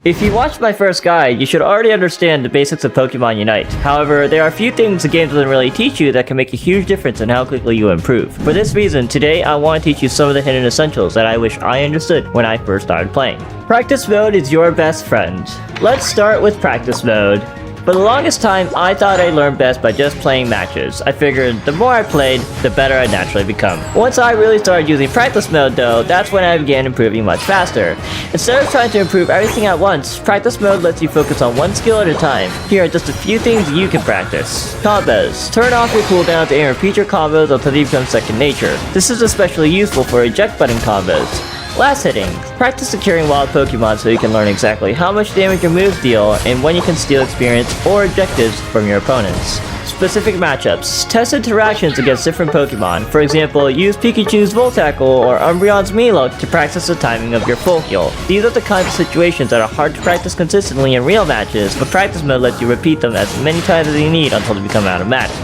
If you watched my first guide, you should already understand the basics of Pokémon UNITE. However, there are a few things the game doesn't really teach you that can make a huge difference in how quickly you improve. For this reason, today I want to teach you some of the hidden essentials that I wish I understood when I first started playing. Practice mode is your best friend. Let's start with practice mode. For the longest time, I thought I learned best by just playing matches. I figured the more I played, the better I'd naturally become. Once I really started using practice mode though, that's when I began improving much faster. Instead of trying to improve everything at once, practice mode lets you focus on one skill at a time. Here are just a few things you can practice. Combos. Turn off your cooldowns and repeat your combos until they become second nature. This is especially useful for eject button combos. Last hitting. Practice securing wild Pokemon so you can learn exactly how much damage your moves deal and when you can steal experience or objectives from your opponents. Specific matchups. Test interactions against different Pokemon. For example, use Pikachu's Volt Tackle or Umbreon's Meloke to practice the timing of your full heal. These are the kinds of situations that are hard to practice consistently in real matches, but practice mode lets you repeat them as many times as you need until they become automatic.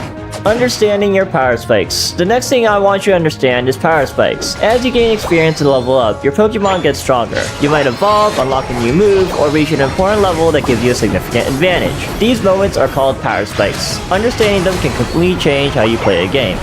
Understanding your power spikes. The next thing I want you to understand is power spikes. As you gain experience and level up, your Pokemon gets stronger. You might evolve, unlock a new move, or reach an important level that gives you a significant advantage. These moments are called power spikes. Understanding them can completely change how you play a game.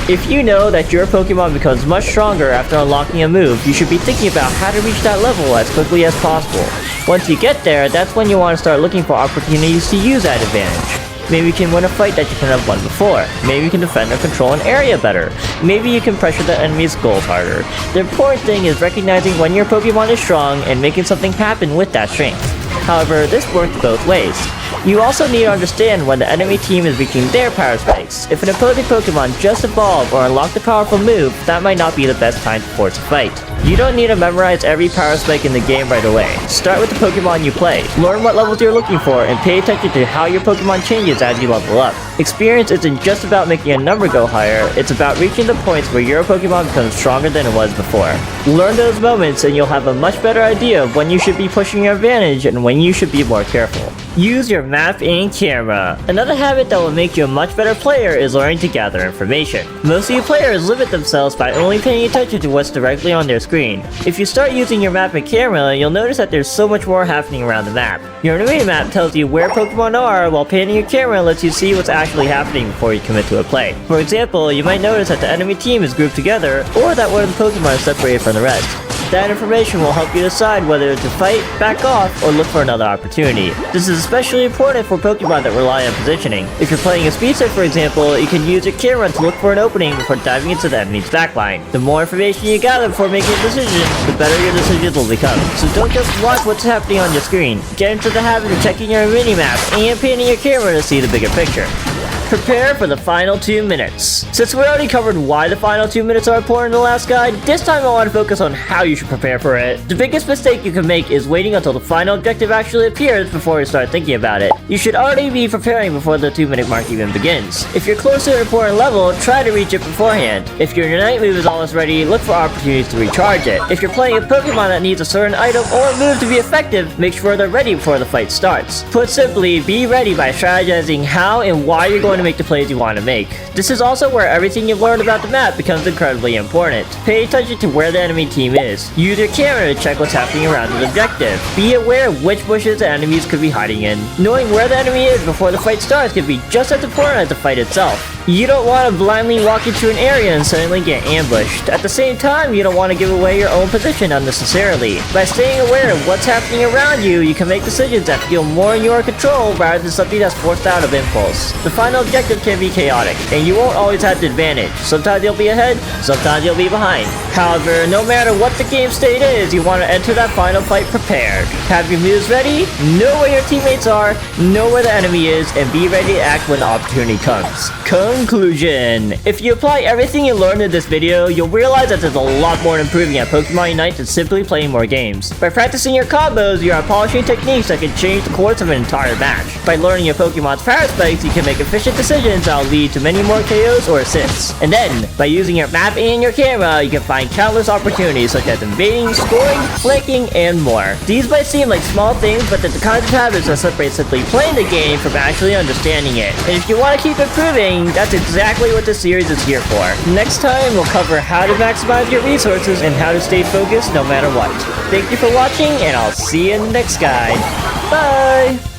If you know that your Pokemon becomes much stronger after unlocking a move, you should be thinking about how to reach that level as quickly as possible. Once you get there, that's when you want to start looking for opportunities to use that advantage. Maybe you can win a fight that you couldn't have won before. Maybe you can defend or control an area better. Maybe you can pressure the enemy's goals harder. The important thing is recognizing when your Pokemon is strong and making something happen with that strength. However, this works both ways. You also need to understand when the enemy team is reaching their power spikes. If an opposing Pokemon just evolved or unlocked a powerful move, that might not be the best time to force a fight. You don't need to memorize every power spike in the game right away. Start with the Pokemon you play. Learn what levels you're looking for and pay attention to how your Pokemon changes as you level up. Experience isn't just about making a number go higher, it's about reaching the points where your Pokemon becomes stronger than it was before. Learn those moments and you'll have a much better idea of when you should be pushing your advantage and when you should be more careful. Use your map and camera. Another habit that will make you a much better player is learning to gather information. Most of you players limit themselves by only paying attention to what's directly on their screen. If you start using your map and camera, you'll notice that there's so much more happening around the map. Your enemy map tells you where Pokemon are, while panning your camera lets you see what's actually happening before you commit to a play. For example, you might notice that the enemy team is grouped together, or that one of the Pokemon is separated from the rest. That information will help you decide whether to fight, back off, or look for another opportunity. This is especially important for Pokemon that rely on positioning. If you're playing a speed set, for example, you can use your camera to look for an opening before diving into the enemy's backline. The more information you gather before making a decision, the better your decisions will become. So don't just watch what's happening on your screen. Get into the habit of checking your mini-map and panning your camera to see the bigger picture. Prepare for the final 2 minutes. Since we already covered why the final 2 minutes are important in the last guide, this time I want to focus on how you should prepare for it. The biggest mistake you can make is waiting until the final objective actually appears before you start thinking about it. You should already be preparing before the 2-minute mark even begins. If you're close to an important level, try to reach it beforehand. If your Unite move is almost ready, look for opportunities to recharge it. If you're playing a Pokemon that needs a certain item or move to be effective, make sure they're ready before the fight starts. Put simply, be ready by strategizing how and why you're going to make the plays you want to make. This is also where everything you've learned about the map becomes incredibly important. Pay attention to where the enemy team is. Use your camera to check what's happening around the objective. Be aware of which bushes the enemies could be hiding in. Knowing where the enemy is before the fight starts can be just as important as the fight itself. You don't want to blindly walk into an area and suddenly get ambushed. At the same time, you don't want to give away your own position unnecessarily. By staying aware of what's happening around you, you can make decisions that feel more in your control rather than something that's forced out of impulse. The final objective can be chaotic, and you won't always have the advantage. Sometimes you'll be ahead, sometimes you'll be behind. However, no matter what the game state is, you want to enter that final fight prepared. Have your moves ready, know where your teammates are, know where the enemy is, and be ready to act when the opportunity comes. Conclusion. If you apply everything you learned in this video, you'll realize that there's a lot more improving at Pokemon UNITE than simply playing more games. By practicing your combos, you are polishing techniques that can change the course of an entire match. By learning your Pokemon's power spikes, you can make efficient decisions that will lead to many more KOs or assists. And then, by using your map and your camera, you can find countless opportunities such as invading, scoring, flanking, and more. These might seem like small things, but they're the kinds of habits that separate simply playing the game from actually understanding it. And if you want to keep improving, That's exactly what this series is here for. Next time, we'll cover how to maximize your resources and how to stay focused no matter what. Thank you for watching, and I'll see you in the next guide. Bye!